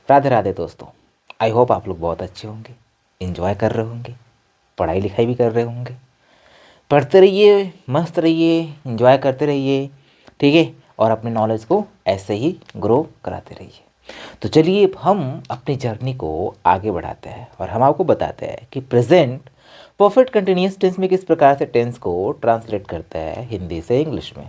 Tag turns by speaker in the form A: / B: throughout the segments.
A: राधे राधे दोस्तों। I hope आप लोग बहुत अच्छे होंगे, एंजॉय कर रहे होंगे, पढ़ाई लिखाई भी कर रहे होंगे। पढ़ते रहिए, मस्त रहिए, एंजॉय करते रहिए, ठीक है। और अपने नॉलेज को ऐसे ही ग्रो कराते रहिए। तो चलिए अब हम अपनी जर्नी को आगे बढ़ाते हैं और हम आपको बताते हैं कि प्रेजेंट परफेक्ट कंटिन्यूअस टेंस में किस प्रकार से टेंस को ट्रांसलेट करते हैं हिंदी से इंग्लिश में।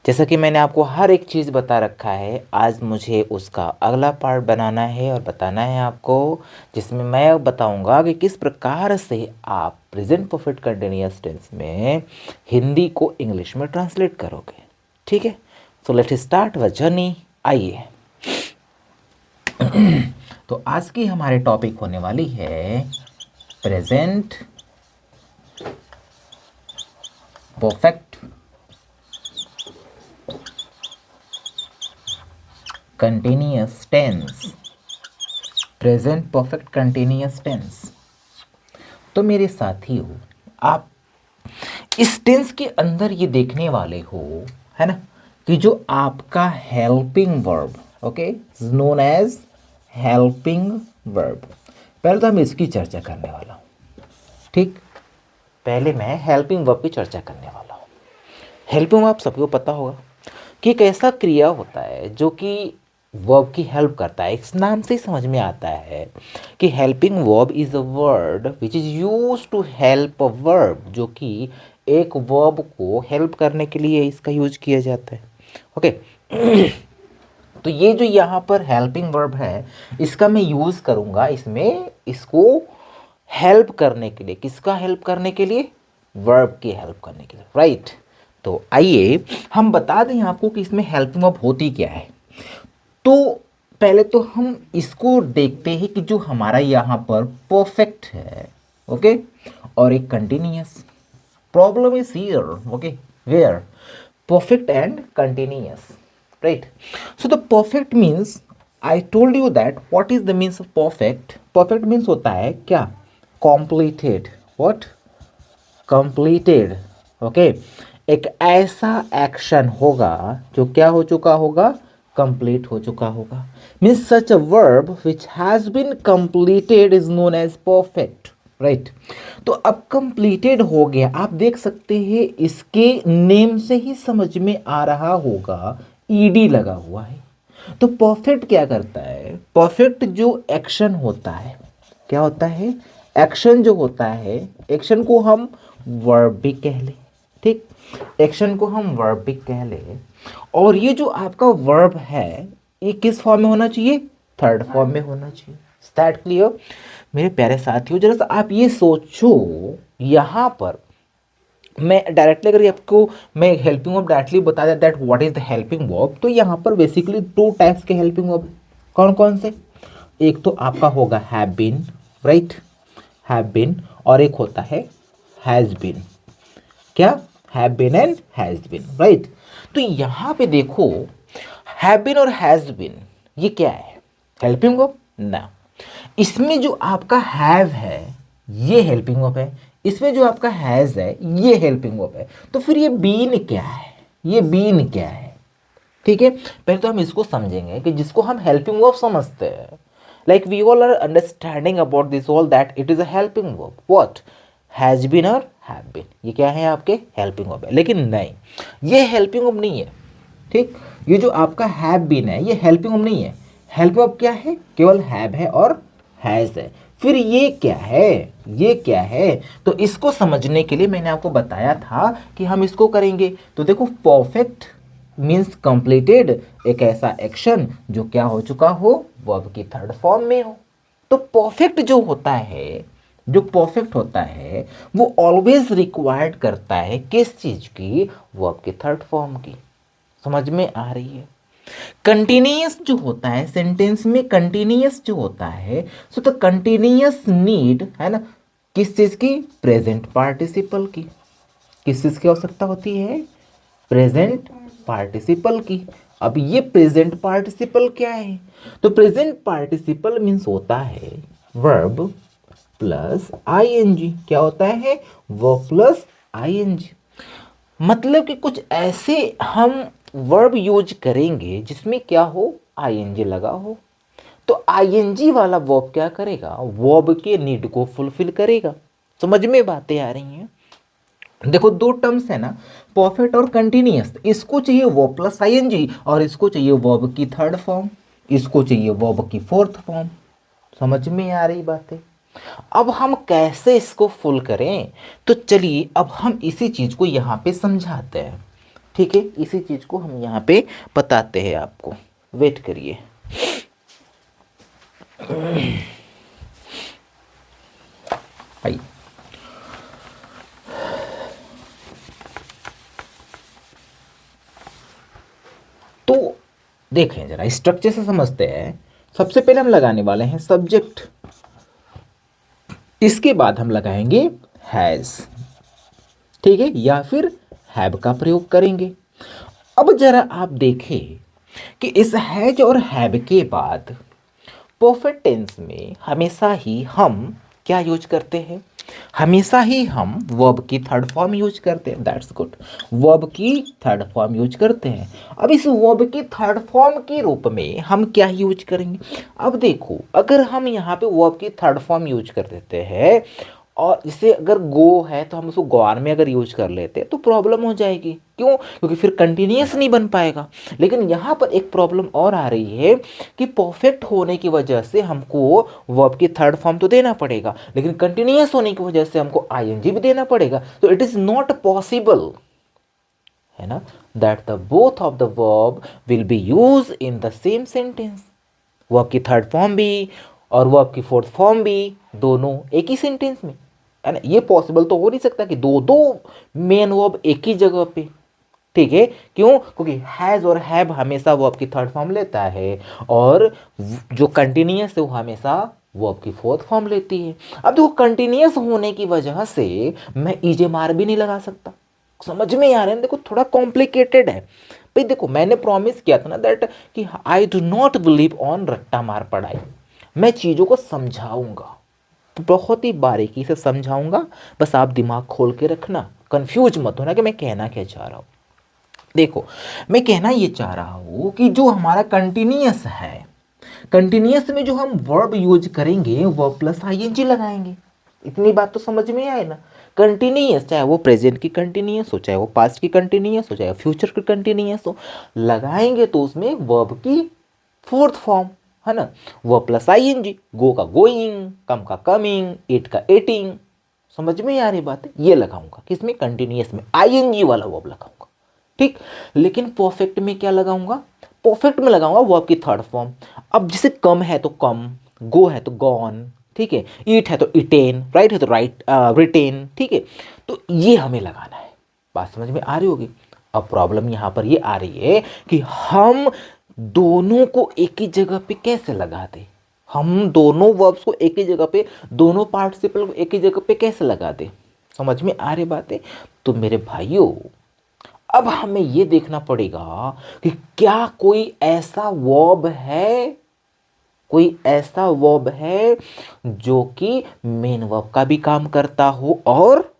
A: जैसा कि मैंने आपको हर एक चीज़ बता रखा है, आज मुझे उसका अगला पार्ट बनाना है और बताना है आपको, जिसमें मैं बताऊंगा कि किस प्रकार से आप प्रेजेंट परफेक्ट कंटिन्यूअस टेंस में हिंदी को इंग्लिश में ट्रांसलेट करोगे। ठीक है, so let start our journey. आइए। तो आज की हमारे टॉपिक होने वाली है present perfect continuous tense. Present perfect continuous tense. तो मेरे साथियों, आप इस टेंस के अंदर ये देखने वाले हो, है ना, कि जो आपका helping verb, okay, known as helping verb. पहले तो हम इसकी चर्चा करने वाला हूँ। ठीक, पहले मैं हेल्पिंग वर्ब की चर्चा करने वाला हूँ। हेल्पिंग वर्ब सबको पता होगा कि एक ऐसा क्रिया होता है जो कि वर्ब की हेल्प करता है। इस नाम से ही समझ में आता है कि helping verb is a word which is use to help a verb, जो कि एक वर्ब को हेल्प करने के लिए इसका यूज किया जाता है। ओके। तो ये जो यहाँ पर हेल्पिंग वर्ब है, इसका मैं यूज करूंगा इसमें, इसको हेल्प करने के लिए। किसका हेल्प करने के लिए? वर्ब की हेल्प करने के लिए, राइट। तो आइए हम बता दें आपको कि इसमें हेल्पिंग वर्ब होती क्या है। तो पहले तो हम इसको देखते हैं कि जो हमारा यहाँ पर परफेक्ट है, ओके, और एक continuous. Problem is here, okay, where perfect and continuous, right? So the perfect means, I told you that what is the means of perfect. Perfect means होता है क्या? Completed. What? Completed. Okay, एक ऐसा action होगा जो क्या हो चुका होगा? कंप्लीट हो चुका होगा। Means such a verb which has been completed is known as perfect, right. तो अब कंप्लीटेड हो गया, आप देख सकते हैं इसके नेम से ही समझ में आ रहा होगा, ईडी लगा हुआ है। तो परफेक्ट क्या करता है? परफेक्ट जो एक्शन होता है, क्या होता है? एक्शन जो होता है, एक्शन को हम वर्ब भी कह ले, ठीक, एक्शन को हम वर्ब भी कह ले। और ये जो आपका वर्ब है, ये किस फॉर्म में होना चाहिए? थर्ड फॉर्म में होना चाहिए। इज दैट क्लियर मेरे प्यारे साथियों? जरा सा आप ये सोचो, यहाँ पर मैं डायरेक्टली अगर आपको मैं हेल्पिंग वर्ब डायरेक्टली बता देता that what is the helping verb, तो यहाँ पर बेसिकली टू टाइप्स के हेल्पिंग वर्ब। कौन कौन से? एक तो आपका होगा have been, right, have been, और एक होता है हैज बीन। क्या? Have been and has been, right. तो यहाँ पे देखो, हैव बीन और हैज बीन ये क्या है? हेल्पिंग वर्ब ना। इसमें जो आपका हैव है ये हेल्पिंग वर्ब है, इसमें जो आपका हैज है ये हेल्पिंग वर्ब है। तो फिर ये बीन क्या है? ये बीन क्या है? ठीक है, पहले तो हम इसको समझेंगे कि जिसको हम हेल्पिंग वर्ब समझते हैं, like we all are understanding about this all that it is a helping verb. What? Has been और हैव बीन, ये क्या है? आपके हेल्पिंग वर्ब है। लेकिन नहीं, ये हेल्पिंग वर्ब नहीं है, ठीक। ये जो आपका हैव बीन है ये हेल्पिंग वर्ब नहीं है। हेल्पिंग वर्ब क्या है? केवल हैव है और हैज है। फिर ये क्या है? ये क्या है? तो इसको समझने के लिए मैंने आपको बताया था कि हम इसको करेंगे। तो देखो, परफेक्ट मीन्स कंप्लीटेड, एक ऐसा एक्शन जो क्या हो चुका हो? वर्ब की थर्ड फॉर्म में हो। तो परफेक्ट जो होता है, जो परफेक्ट होता है, वो ऑलवेज रिक्वायर्ड करता है किस चीज की? वर्ब की थर्ड फॉर्म की। समझ में आ रही है? कंटिन्यूअस जो होता है, सेंटेंस में कंटिन्यूअस जो होता है, सो द कंटिन्यूअस नीड है ना, किस चीज की? प्रेजेंट पार्टिसिपल की। किस चीज की आवश्यकता होती है? प्रेजेंट पार्टिसिपल की। अब ये प्रेजेंट पार्टिसिपल क्या है? तो प्रेजेंट पार्टिसिपल मीन्स होता है वर्ब प्लस आईएनजी। क्या होता है? Verb plus ING. मतलब कि कुछ ऐसे हम वर्ब यूज करेंगे जिसमें क्या हो? आईएनजी लगा हो। तो आईएनजी वाला वर्ब क्या करेगा, वर्ब के नीड को फुलफिल करेगा। समझ में बातें आ रही हैं। देखो दो टर्म्स है ना, परफेक्ट और कंटिन्यूअस, इसको चाहिए वर्ब प्लस आईएनजी और इसको चाहिए वर्ब की थर्ड फॉर्म, इसको चाहिए वर्ब की फोर्थ फॉर्म। समझ में आ रही बातें। अब हम कैसे इसको फुल करें, तो चलिए अब हम इसी चीज को यहाँ पे समझाते हैं। ठीक है, इसी चीज को हम यहाँ पे बताते हैं आपको। वेट करिए। आइए, तो देखें जरा स्ट्रक्चर से समझते हैं। सबसे पहले हम लगाने वाले हैं सब्जेक्ट, इसके बाद हम लगाएंगे हैज, ठीक है, या फिर हैव का प्रयोग करेंगे। अब जरा आप देखें कि इस हैज और हैव के बाद परफेक्ट टेंस में हमेशा ही हम क्या यूज करते हैं, हमेशा ही हम वर्ब की थर्ड फॉर्म यूज करते हैं। दैट्स गुड, वर्ब की थर्ड फॉर्म यूज करते हैं। अब इस वर्ब की थर्ड फॉर्म के रूप में हम क्या यूज करेंगे। अब देखो अगर हम यहाँ पे वर्ब की थर्ड फॉर्म यूज कर देते हैं और इसे अगर गो है तो हम उसको गॉन में अगर यूज कर लेते हैं तो प्रॉब्लम हो जाएगी। क्यों, क्योंकि फिर कंटिन्यूअस नहीं बन पाएगा। लेकिन यहाँ पर एक प्रॉब्लम और आ रही है कि परफेक्ट होने की वजह से हमको वर्ब की थर्ड फॉर्म तो देना पड़ेगा, लेकिन कंटिन्यूअस होने की वजह से हमको आईएनजी भी देना पड़ेगा। तो इट इज नॉट पॉसिबल, है ना, that the both of the verb will be use in the same sentence. Verb की थर्ड फॉर्म भी और वर्ब की फोर्थ फॉर्म भी दोनों एक ही सेंटेंस में, है ना। ये पॉसिबल तो हो नहीं सकता कि दो दो मेन वर्ब एक ही जगह पे। ठीक है, क्यों, क्योंकि हैज और हैव हमेशा वर्ब की थर्ड फॉर्म लेता है और जो कंटिन्यूअस है वो हमेशा वर्ब की फोर्थ फॉर्म लेती है। अब देखो कंटिन्यूअस होने की वजह से मैं ईजे मार भी नहीं लगा सकता। समझ में आ रहा है, देखो थोड़ा कॉम्प्लिकेटेड है भाई। देखो मैंने प्रॉमिस किया था ना दैट कि I do not believe on रट्टा मार पढ़ाई। मैं चीज़ों को समझाऊंगा, बहुत ही बारीकी से समझाऊंगा। बस आप दिमाग खोल के रखना, कंफ्यूज मत होना कि मैं कहना क्या चाह रहा हूं। देखो मैं कहना ये चाह रहा हूं कि जो हमारा कंटिन्यूअस है, कंटिन्यूअस में जो हम वर्ब यूज करेंगे वर्ब प्लस आईएनजी लगाएंगे। इतनी बात तो समझ में आए ना। कंटिन्यूअस चाहे वो प्रेजेंट की कंटिन्यूअस हो, चाहे वो पास्ट की कंटिन्यूअस हो, चाहे फ्यूचर की कंटिन्यूअस हो, लगाएंगे तो उसमें वर्ब की फोर्थ फॉर्म, है ना, वर्ब प्लस आईएनजी। गो का गोइंग, कम का कमिंग, एट का एटिंग। समझ में आ रही बात है, ये लगाऊंगा किसमें, कंटिन्यूअस में आईएनजी वाला वर्ब लगाऊंगा। ठीक, लेकिन परफेक्ट में क्या लगाऊंगा, परफेक्ट में लगाऊंगा वर्ब की थर्ड फॉर्म। अब जैसे कम है तो कम, गो है तो गॉन, ठीक है, ईट है तो इटेन, राइट है तो राइट रिटेन, ठीक है। तो ये हमें लगाना है। बात समझ में आ रही होगी। अब प्रॉब्लम यहां पर ये आ रही है कि हम दोनों को एक ही जगह पे कैसे लगा दे, हम दोनों वर्ब्स को एक ही जगह पे, दोनों पार्टिसिपल को एक ही जगह पे कैसे लगा दे। समझ में आ रही बातें। तो मेरे भाइयों अब हमें यह देखना पड़ेगा कि क्या कोई ऐसा वर्ब है, कोई ऐसा वर्ब है जो कि मेन वर्ब का भी काम करता हो और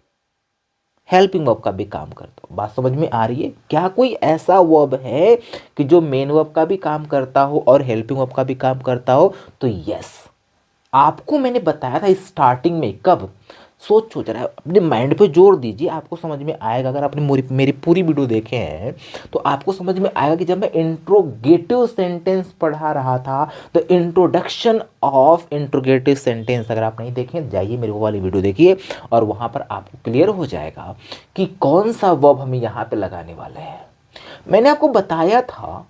A: हेल्पिंग वर्ब का भी काम करता हो। बात समझ में आ रही है, क्या कोई ऐसा वर्ब है कि जो मेन वर्ब का भी काम करता हो और हेल्पिंग वर्ब का भी काम करता हो। तो यस, आपको मैंने बताया था स्टार्टिंग में। कब, सोचो जरा, अपने माइंड पे जोर दीजिए, आपको समझ में आएगा। अगर आपने मेरी पूरी वीडियो देखे हैं तो आपको समझ में आएगा कि जब मैं इंट्रोगेटिव सेंटेंस पढ़ा रहा था, the introduction of interrogative sentence, अगर आप नहीं देखें जाइए मेरी वो वाली वीडियो देखिए और वहां पर आपको क्लियर हो जाएगा कि कौन सा वर्ब हमें यहाँ पे लगाने वाले हैं। मैंने आपको बताया था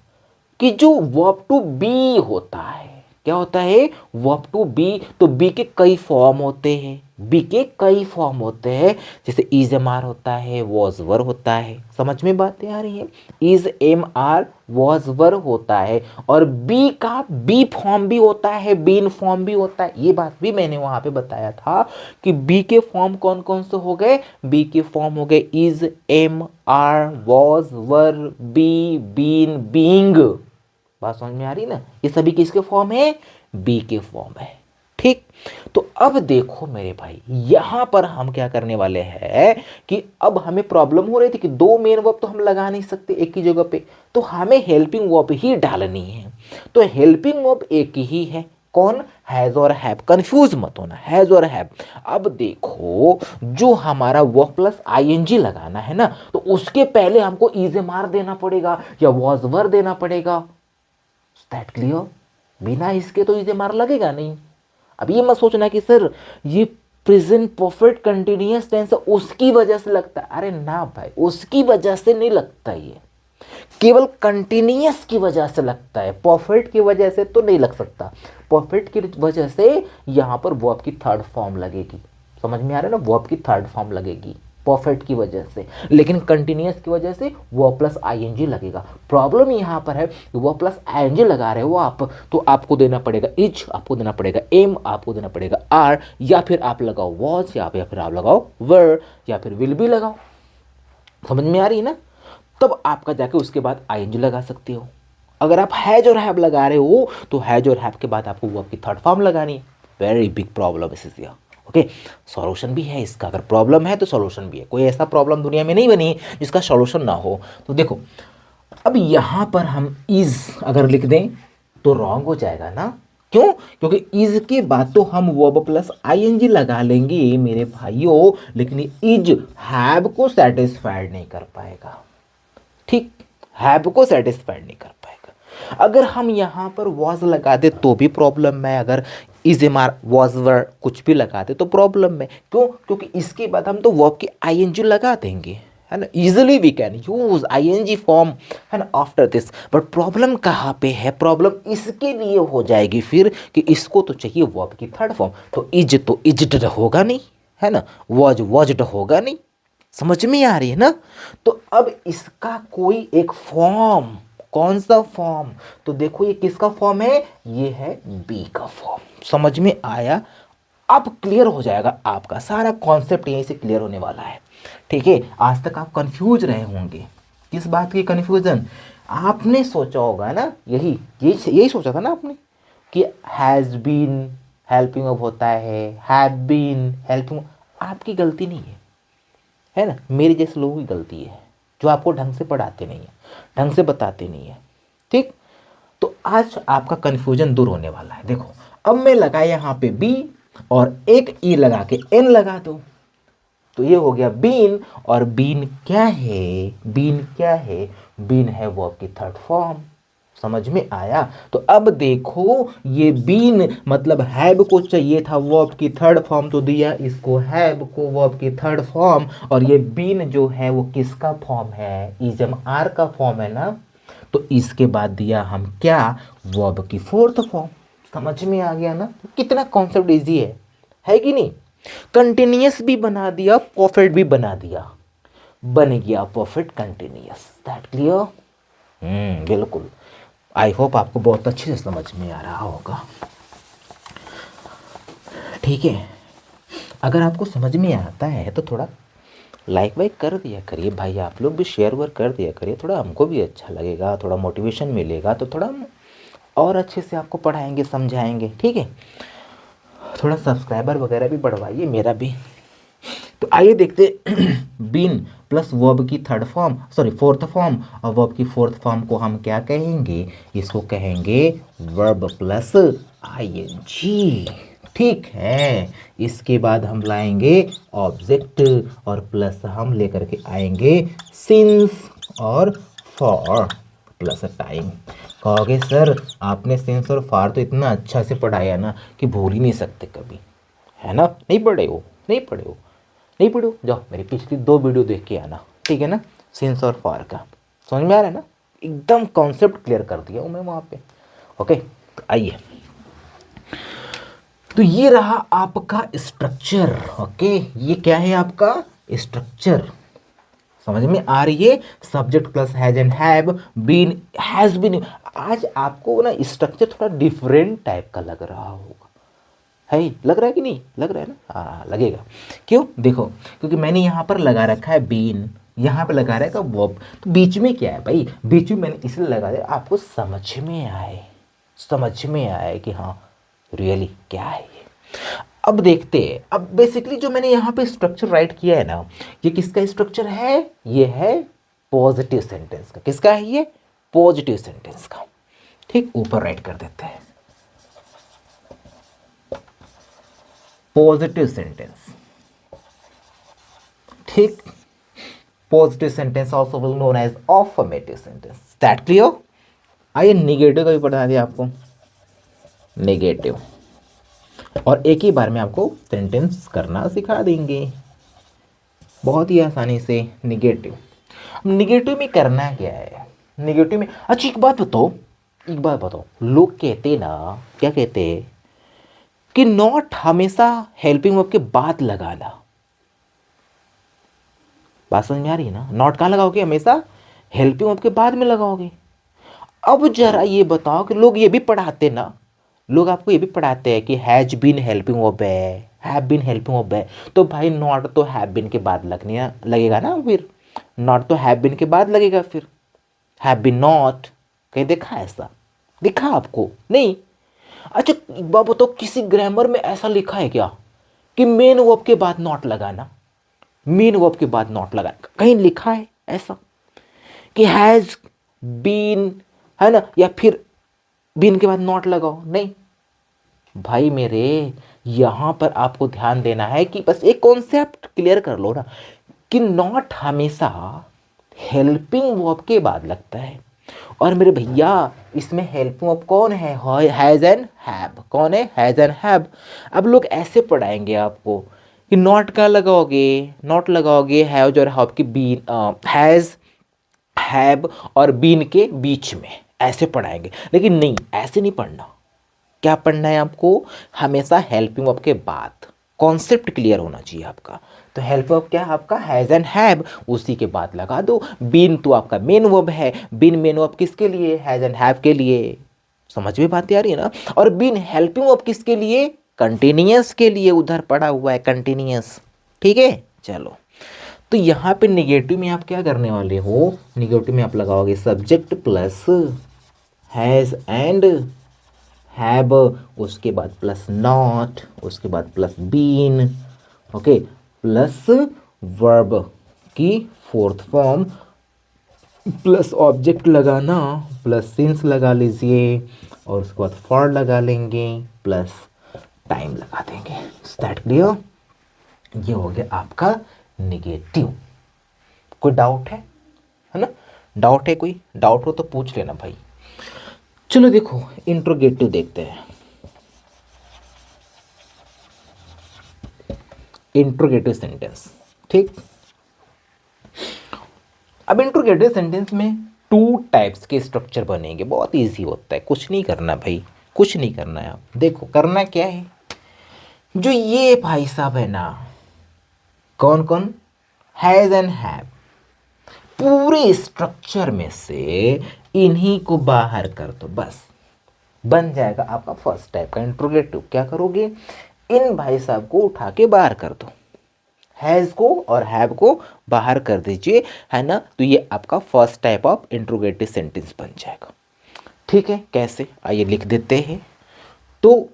A: कि जो वर्ब टू बी होता है, क्या होता है, वर्ब टू बी। तो बी के कई फॉर्म होते हैं, बी के कई फॉर्म होते हैं। जैसे इज एम आर होता है, वॉज वर होता है। समझ में बातें आ रही है, is am are was were होता है और बी का बी फॉर्म भी होता है, बीन फॉर्म भी होता है। ये बात भी मैंने वहां पे बताया था कि बी के फॉर्म कौन कौन से हो गए। बी के फॉर्म हो गए is am are was were be been being. बात समझ में आ रही ना, ये सभी किसके फॉर्म है, बी के फॉर्म है। ठीक, तो अब देखो मेरे भाई यहां पर हम क्या करने वाले हैं कि अब हमें प्रॉब्लम हो रही थी कि दो मेन वर्ब तो हम लगा नहीं सकते एक ही जगह पे, तो हमें हेल्पिंग वर्ब ही डालनी है। तो हेल्पिंग वर्ब एक ही है, कौन, हैज और हैव, कंफ्यूज मत होना, हैज और हैव। अब देखो जो हमारा वर्ब प्लस आईएनजी लगाना है ना, तो उसके पहले हमको इज ए मार देना पड़ेगा या वॉज वर देना पड़ेगा। That clear? बिना इसके तो इज ए मार लगेगा नहीं। अब ये मत सोचना कि सर ये प्रेजेंट परफेक्ट कंटिन्यूअस टेंस उसकी वजह से लगता है, अरे ना भाई, उसकी वजह से नहीं लगता, ये केवल कंटिन्यूअस की वजह से लगता है, परफेक्ट की वजह से तो नहीं लग सकता। परफेक्ट की वजह से यहां पर वर्ब की थर्ड फॉर्म लगेगी, समझ में आ रहा है ना, वर्ब की थर्ड फॉर्म लगेगी परफेक्ट की वजह से, लेकिन कंटिन्यूअस की वजह से वर्ब प्लस आईएनजी लगेगा। प्रॉब्लम यहां पर है वर्ब प्लस आईएनजी लगा रहे हो आप, तो आपको देना पड़ेगा इज, आपको देना पड़ेगा एम, आपको देना पड़ेगा आर, या फिर आप लगाओ वॉज, या फिर आप लगाओ वर, या फिर विल भी लगाओ। समझ में आ रही है ना? तब आपका जाके उसके बाद आईएनजी लगा सकते हो। अगर आप हैज और हैव लगा रहे हो तो हैज और हैव के बाद आपको वर्ब की थर्ड फॉर्म लगानी है। वेरी बिग प्रॉब्लम इस दिया। ओके, सॉल्यूशन भी है इसका, अगर प्रॉब्लम है तो सॉल्यूशन भी है, कोई ऐसा प्रॉब्लम दुनिया में नहीं बनी जिसका सॉल्यूशन ना हो। तो देखो अब यहां पर हम इज अगर लिख दें तो रॉन्ग हो जाएगा ना, क्यों? क्योंकि इज के बाद तो हम वर्ब प्लस आईएनजी लगा लेंगे मेरे भाइयों, लेकिन इज हैव को सेटिस्फाइड नहीं कर पाएगा, ठीक, हैव को सेटिस्फाइड नहीं कर पाएगा। अगर हम यहां पर वॉज लगा दे तो भी प्रॉब्लम है, अगर is am are was were कुछ भी लगा दे तो प्रॉब्लम है, क्यों? क्योंकि इसके बाद हम तो वर्ब की आईएनजी लगा देंगे, है ना, easily we can use ING form, है ना, आफ्टर दिस। बट प्रॉब्लम कहाँ पे है? प्रॉब्लम इसके लिए हो जाएगी फिर कि इसको तो चाहिए वर्ब की थर्ड फॉर्म, तो इज्ड होगा नहीं, है ना, वॉज्ड होगा नहीं। समझ में आ रही है ना? तो अब इसका कोई एक फॉर्म, कौन सा फॉर्म? तो देखो ये किसका फॉर्म है, ये है बी का फॉर्म। समझ में आया? अब क्लियर हो जाएगा, आपका सारा कॉन्सेप्ट यहीं से क्लियर होने वाला है। ठीक है, आज तक आप कंफ्यूज रहे होंगे, किस बात की कंफ्यूजन? आपने सोचा होगा ना, यही सोचा था ना आपने कि हैज बीन हेल्पिंग ऑफ होता हैव बीन हेल्पिंग। आपकी गलती नहीं है ना, मेरे जैसे लोगों की गलती है जो आपको ढंग से पढ़ाते नहीं है, ढंग से बताते नहीं है। ठीक, तो आज आपका कंफ्यूजन दूर होने वाला है। देखो अब मैं लगा यहाँ पे बी और एक ई लगा के एन लगा दो, तो ये हो गया बीन। और बीन क्या है? बीन क्या है? बीन है वर्ब की थर्ड फॉर्म। समझ में आया? तो अब देखो ये बीन मतलब हैव को चाहिए था वर्ब की थर्ड फॉर्म, तो दिया इसको हैव को वर्ब की थर्ड फॉर्म। और ये बीन जो है वो किसका फॉर्म है? इजम आर का फॉर्म है ना, तो इसके बाद दिया हम क्या? वर्ब की फोर्थ फॉर्म। समझ में आ गया ना? कितना कॉन्सेप्ट इजी है कि नहीं? कंटिन्यूअस भी बना दिया, परफेक्ट भी बना दिया, बन गया परफेक्ट कंटिन्यूअस। That clear? बिल्कुल। आई होप आपको बहुत अच्छे से समझ में आ रहा होगा। ठीक है, अगर आपको समझ में आता है तो थोड़ा लाइक वाइक कर दिया करिए भाई, आप लोग भी शेयर वर्क कर दिया करिए, थोड़ा हमको भी अच्छा लगेगा, थोड़ा मोटिवेशन मिलेगा, तो थोड़ा हम और अच्छे से आपको पढ़ाएंगे समझाएंगे। ठीक है, थोड़ा सब्सक्राइबर वगैरह भी बढ़वाइए मेरा भी। तो आइए देखते बीन प्लस वर्ब की third form, sorry fourth form, और वर्ब की फोर्थ फॉर्म को हम क्या कहेंगे? इसको कहेंगे वर्ब प्लस आईएनजी। ठीक है, इसके बाद हम लाएंगे ऑब्जेक्ट और प्लस हम लेकर के आएंगे सिंस और फॉर प्लस टाइम। कहोगे सर आपने सिंस और फॉर तो इतना अच्छा से पढ़ाया ना कि भूल ही नहीं सकते कभी, है ना? नहीं पढ़े हो, नहीं पढ़े हो, नहीं पढ़ो, जाओ मेरी पिछली 2 वीडियो देख के आना, ठीक है ना, सिंस और फॉर का। समझ में आ रहा है ना? एकदम कॉन्सेप्ट क्लियर कर दिया हूँ मैं वहाँ पे। ओके, तो आइए, तो ये रहा आपका स्ट्रक्चर। ओके, ये क्या है आपका स्ट्रक्चर? समझ में आ रही है? Subject plus has and have, been, has been. आज आपको ना स्ट्रक्चर थोड़ा डिफरेंट टाइप का लग रहा होगा, है लग रहा है कि नहीं लग रहा है ना? हाँ लगेगा। क्यों? देखो क्योंकि मैंने यहाँ पर लगा रखा है बीन, यहाँ पे लगा रखा है वर्ब, तो बीच में क्या है भाई? बीच में मैंने इसलिए लगा दिया आपको समझ में आए, समझ में आए कि हाँ रियली क्या है ये। अब देखते हैं, अब बेसिकली जो मैंने यहाँ पे स्ट्रक्चर राइट किया है ना, ये किसका स्ट्रक्चर है? ये है पॉजिटिव सेंटेंस का। किसका है ये? पॉजिटिव सेंटेंस का। ठीक, ऊपर राइट कर देते हैं। पॉजिटिव सेंटेंस, ठीक, positive sentence also will known as affirmative sentence, that clear. आइए निगेटिव का भी पढ़ा दिया आपको, नेगेटिव, और एक ही बार में आपको सेंटेंस करना सिखा देंगे बहुत ही आसानी से। निगेटिव, निगेटिव में करना क्या है, निगेटिव में, अच्छा एक बात बताओ, एक बात बताओ, लोग कहते ना, क्या कहते हैं कि नॉट हमेशा हेल्पिंग वर्ब के बाद लगाना। बात समझ में आ रही है ना, नॉट कहाँ लगाओगे, हमेशा हेल्पिंग वर्ब के बाद में लगाओगे। अब जरा ये बताओ कि लोग ये भी पढ़ाते ना, लोग आपको ये भी पढ़ाते हैं कि हैज बीन हेल्पिंग वर्ब है, हैव बीन हेल्पिंग वर्ब है, तो भाई नॉट तो हैव बीन के बाद लगने लगेगा ना, फिर नॉट तो हैव बीन के बाद लगेगा, फिर हैव बीन नॉट, कहीं देखा ऐसा, दिखा आपको नहीं। अच्छा एक बात बताओ, किसी ग्रामर में ऐसा लिखा है क्या कि मेन वर्ब के बाद नॉट लगाना, मेन वर्ब के बाद नॉट लगाना, कहीं लिखा है ऐसा कि हैज बीन, है ना, या फिर बीन के बाद नॉट लगाओ, नहीं भाई मेरे। यहां पर आपको ध्यान देना है कि बस एक कॉन्सेप्ट क्लियर कर लो ना कि नॉट हमेशा हेल्पिंग वर्ब के बाद लगता है। और मेरे भैया इसमें हेल्पिंग वर्ब कौन है, हैज एंड हैव, कौन है, हैज एंड हैव। अब लोग ऐसे पढ़ाएंगे आपको कि नॉट का लगाओगे, नॉट लगाओगे हैव और हैव की बीन, हैज, हैव और बीन के बीच में, ऐसे पढ़ाएंगे, लेकिन नहीं, ऐसे नहीं पढ़ना। क्या पढ़ना है आपको, हमेशा हेल्पिंग वर्ब के बाद, कॉन्सेप्ट क्लियर होना चाहिए आपका। तो हेल्प वर्ब क्या है आपका, हैज एंड हैव, उसी के बाद लगा दो। बीन तो आपका मेन वर्ब है, बीन मेन वर्ब किसके लिए, हैज एंड हैव के लिए, समझ में बात आ रही है ना। और बीन हेल्पिंग वर्ब किसके लिए, कंटिन्यूअस के लिए, उधर पड़ा हुआ है कंटिन्यूअस, ठीक है। चलो, तो यहाँ पे निगेटिव में आप क्या करने वाले हो, निगेटिव में आप लगाओगे subject plus has and have, उसके बाद प्लस नॉट, उसके बाद plus been, okay, plus verb की फोर्थ फॉर्म, प्लस ऑब्जेक्ट लगाना, प्लस सिंस लगा लीजिए, और उसके बाद फॉर लगा लेंगे, प्लस टाइम लगा देंगे। दैट क्लियर, ये हो गया आपका निगेटिव। कोई डाउट है ना, डाउट है, कोई डाउट हो तो पूछ लेना भाई। चलो देखो इंट्रोगेटिव देखते हैं। इंट्रोगेटिव सेंटेंस, ठीक। अब इंट्रोगेटिव सेंटेंस में टू टाइप्स के स्ट्रक्चर बनेंगे, बहुत इजी होता है, कुछ नहीं करना भाई, कुछ नहीं करना है। आप देखो करना क्या है, जो ये भाई साहब है ना, कौन कौन, हैज एंड हैव, पूरे स्ट्रक्चर में से इन्हीं को बाहर कर दो, बस बन जाएगा आपका फर्स्ट टाइप का इंट्रोगेटिव। क्या करोगे, इन भाई साहब को उठा के बाहर कर दो, हैज को और हैव को बाहर कर दीजिए, है ना, तो ये आपका first type of interrogative sentence बन जाएगा। ठीक है, कैसे, आइए लिख देते हैं। तो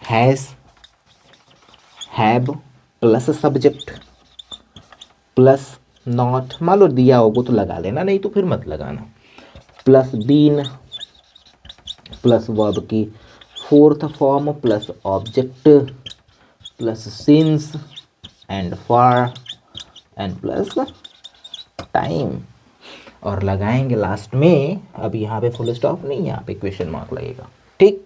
A: has, have plus subject plus not, मान लो दिया होगा तो लगा लेना, नहीं तो फिर मत लगाना, प्लस बीन प्लस वर्ब की fourth form plus object plus since and for and plus time, और लगाएंगे लास्ट में, अब यहाँ पे फुल स्टॉप नहीं, यहाँ पे क्वेश्चन मार्क लगेगा, ठीक।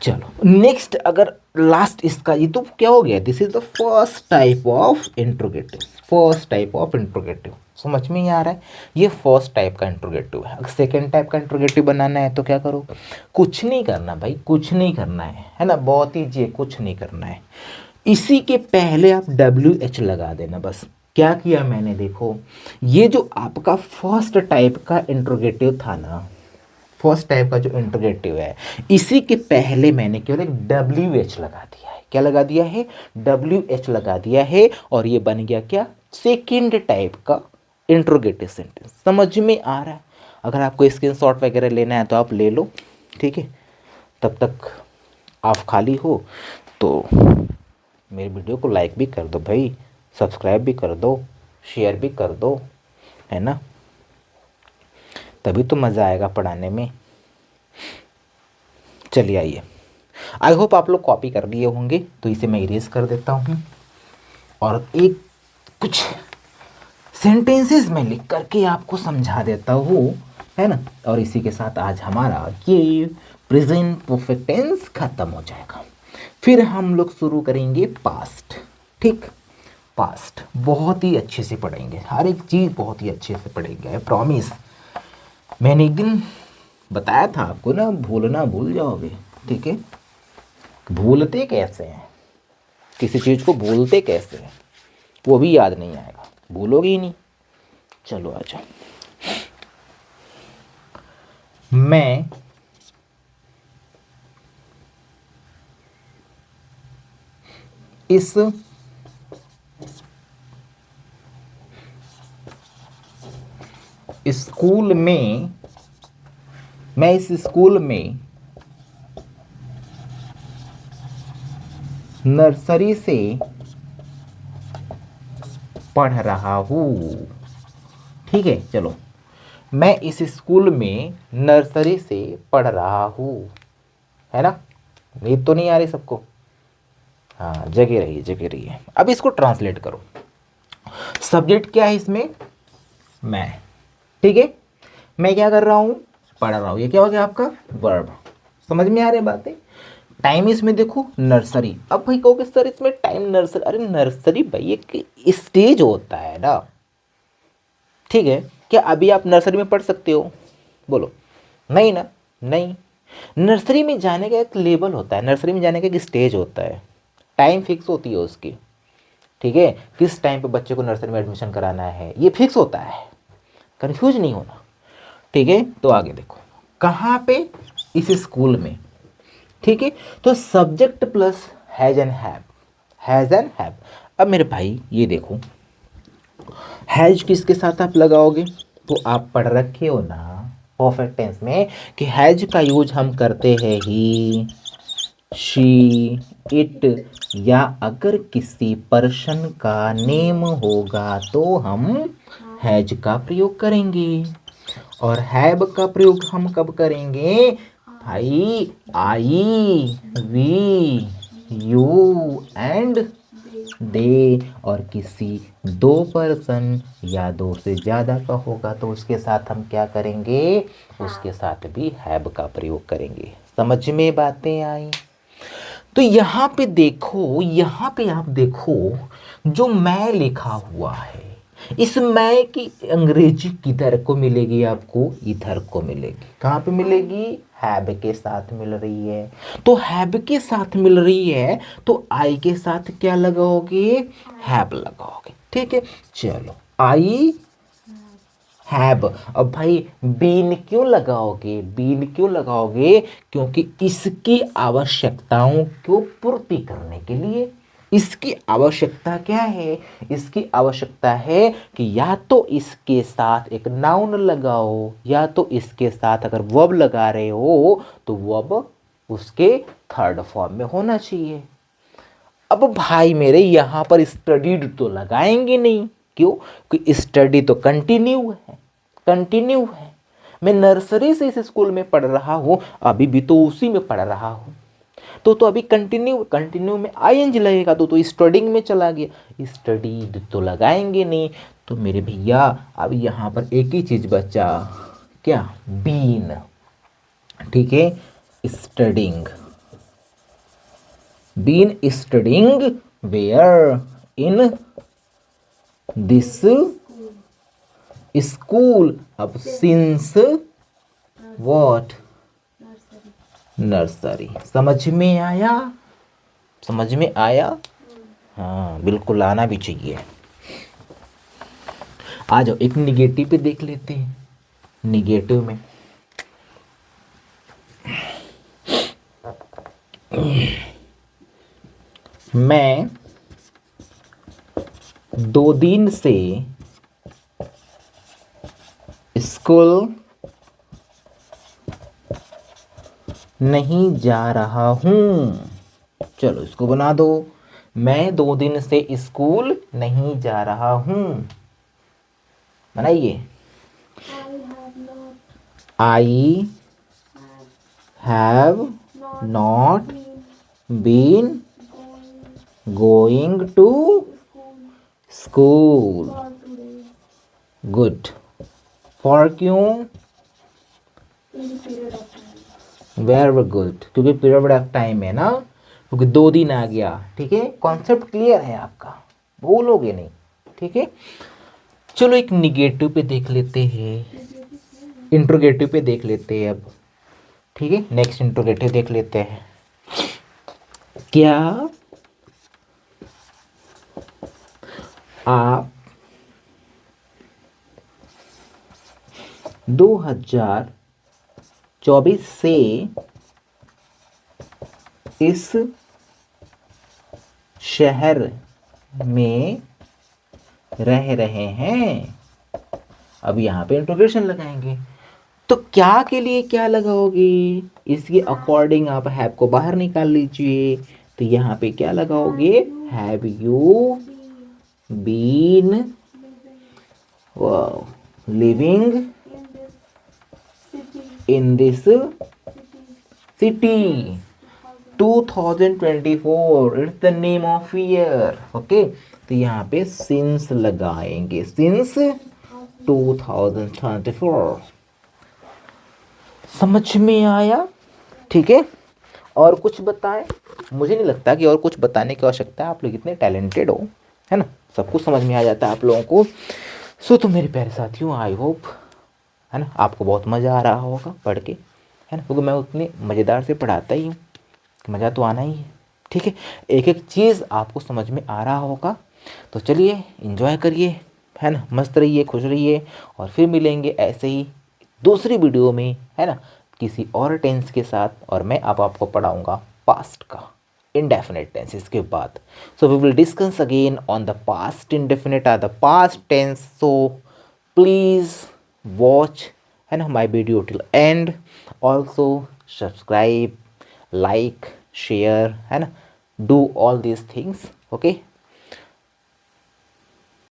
A: चलो नेक्स्ट, अगर लास्ट इसका, ये तो क्या हो गया, this is the first type of interrogative, first type of interrogative, समझ में ही आ रहा है, ये फर्स्ट टाइप का इंट्रोगेटिव है। अगर सेकेंड टाइप का इंट्रोगेटिव बनाना है तो क्या करो, कुछ नहीं करना भाई, कुछ नहीं करना है ना, बहुत ईजी, कुछ नहीं करना है। इसी के पहले आप WH लगा देना, बस। क्या किया मैंने, देखो ये जो आपका फर्स्ट टाइप का इंट्रोगेटिव था ना, फर्स्ट टाइप का जो इंट्रोगेटिव है, इसी के पहले मैंने केवल एक WH लगा दिया है। क्या लगा दिया है, WH लगा दिया है, और ये बन गया क्या, सेकेंड टाइप का इंट्रोगेटिव सेंटेंस। समझ में आ रहा है, अगर आपको स्क्रीनशॉट वगैरह लेना है तो आप ले लो, ठीक है। तब तक आप खाली हो तो मेरे वीडियो को लाइक भी कर दो भाई, सब्सक्राइब भी कर दो, शेयर भी कर दो, है ना। तभी तो मज़ा आएगा पढ़ाने में। चलिए आइए, आई होप आप लोग कॉपी कर लिए होंगे, तो इसे मैं इरेज कर देता हूँ और एक कुछ सेंटेंसेस में लिख करके आपको समझा देता हूँ, है ना। और इसी के साथ आज हमारा ये प्रेजेंट परफेक्ट टेंस खत्म हो जाएगा। फिर हम लोग शुरू करेंगे पास्ट। ठीक, पास्ट बहुत ही अच्छे से पढ़ेंगे, हर एक चीज़ बहुत ही अच्छे से पढ़ेंगे, आई प्रॉमिस। मैंने एक दिन बताया था आपको ना, भूलना भूल जाओगे। ठीक है, भूलते कैसे हैं, किसी चीज़ को भूलते कैसे हैं वो भी याद नहीं आएगा, भूलोगे ही नहीं। चलो आ जाओ। मैं इस स्कूल में नर्सरी से पढ़ रहा हूँ। ठीक है, चलो, मैं इस स्कूल में नर्सरी से पढ़ रहा हूँ, है ना। नींद तो नहीं आ रही सबको? हाँ, जगे रहिए जगे रहिए। अब इसको ट्रांसलेट करो। सब्जेक्ट क्या है इसमें? मैं। ठीक है, मैं क्या कर रहा हूँ? पढ़ रहा हूँ। ये क्या हो गया आपका? वर्ब। समझ में आ रही बातें? टाइम इसमें देखो नर्सरी। अब भाई कहोगे सर इसमें टाइम नर्सरी, अरे नर्सरी भाई एक स्टेज होता है ना। ठीक है, क्या अभी आप नर्सरी में पढ़ सकते हो? बोलो नहीं ना। नहीं, नर्सरी में जाने का एक लेवल होता है, नर्सरी में जाने का एक स्टेज होता है, टाइम फिक्स होती है उसकी। ठीक है, किस टाइम पे बच्चे को नर्सरी में एडमिशन कराना है ये फिक्स होता है, कंफ्यूज नहीं होना। ठीक है, तो आगे देखो कहाँ पे? इस स्कूल में। ठीक है, तो subject plus has and have, has and have. अब मेरे भाई ये देखो, हैज किसके साथ आप लगाओगे? तो आप पढ़ रखे हो ना परफेक्ट टेंस में कि हैज का यूज हम करते हैं ही, शी, इट, या अगर किसी पर्सन का नेम होगा तो हम हैज का प्रयोग करेंगे। और हैव का प्रयोग हम कब करेंगे भाई? आई, वी, यू एंड दे। और किसी दो पर्सन या दो से ज़्यादा का होगा तो उसके साथ हम क्या करेंगे? उसके साथ भी हैव का प्रयोग करेंगे। समझ में बातें आई? तो यहाँ पे देखो, यहाँ पे आप देखो, जो मैं लिखा हुआ है, इस मैं की अंग्रेजी किधर को मिलेगी आपको? इधर को मिलेगी। कहाँ पे मिलेगी? हैव के साथ मिल रही है। तो हैव के साथ मिल रही है तो आई के साथ क्या लगाओगे? हैव लगाओगे। ठीक है, चलो, आई हैव। अब भाई बीन क्यों लगाओगे? बीन क्यों लगाओगे? क्योंकि इसकी आवश्यकताओं को पूर्ति करने के लिए। इसकी आवश्यकता क्या है? इसकी आवश्यकता है कि या तो इसके साथ एक नाउन लगाओ, या तो इसके साथ अगर वर्ब लगा रहे हो तो वर्ब उसके थर्ड फॉर्म में होना चाहिए। अब भाई मेरे यहाँ पर स्टडीड तो लगाएंगे नहीं। क्यों? क्योंकि स्टडी तो कंटिन्यू है, कंटिन्यू है। मैं नर्सरी से इस स्कूल में पढ़ रहा हूँ, अभी भी तो उसी में पढ़ रहा हूँ। तो अभी कंटिन्यू, कंटिन्यू में आईएनजी लगेगा तो स्टडिंग में चला गया। स्टडीड तो लगाएंगे नहीं। तो मेरे भैया अब यहाँ पर एक ही चीज बचा, क्या? बीन। ठीक है, studying. Been studying where? In this school. अब सिंस व्हाट? नर्सरी। समझ में आया? समझ में आया? हाँ, बिल्कुल आना भी चाहिए। आ जाओ एक निगेटिव पे देख लेते हैं। निगेटिव में मैं 2 दिन से स्कूल नहीं जा रहा हूँ। चलो इसको बना दो, मैं 2 दिन से स्कूल नहीं जा रहा हूँ। बनाइए। I have not been going to school. Good. For क्यों? वेरी गुड, क्योंकि पीरियड ऑफ टाइम है ना, क्योंकि 2 दिन आ गया. ठीक है, कॉन्सेप्ट क्लियर है आपका, भूलोगे नहीं. ठीक है, चलो एक निगेटिव पे देख लेते हैं, इंट्रोगेटिव पे देख लेते हैं अब. ठीक है, नेक्स्ट इंट्रोगेटिव देख लेते हैं. क्या आप 2024 से इस शहर में रह रहे हैं? अब यहाँ पे इंट्रोगेशन लगाएंगे, तो क्या के लिए क्या लगाओगे, इसके अकॉर्डिंग आप हैव को बाहर निकाल लीजिए. तो यहाँ पे क्या लगाओगे? Have you been living in this city 2024, it's the name of year. Okay, तो यहाँ पे सिंस लगाएंगे, सिंस 2024. समझ में आया? ठीक है, और कुछ बताएं? मुझे नहीं लगता कि और कुछ बताने की आवश्यकता है, आप लोग इतने टैलेंटेड हो, है ना, सब कुछ समझ में आ जाता है आप लोगों को. सो तो मेरे प्यारे साथियों, आई होप, है ना, आपको बहुत मज़ा आ रहा होगा पढ़ के, है ना, क्योंकि मैं उतनी मज़ेदार से पढ़ाता ही हूँ, मज़ा तो आना ही है. ठीक है, एक एक चीज़ आपको समझ में आ रहा होगा. तो चलिए एंजॉय करिए, है ना, मस्त रहिए, खुश रहिए, और फिर मिलेंगे ऐसे ही दूसरी वीडियो में, है ना, किसी और टेंस के साथ. और मैं अब आपको पढ़ाऊँगा पास्ट का इंडेफिनिट टेंस इसके बाद. So we will discuss again on the past indefinite or the past tense. So please watch, है ना, my video till end. Also subscribe, like, share, है ना, do all these things. Okay,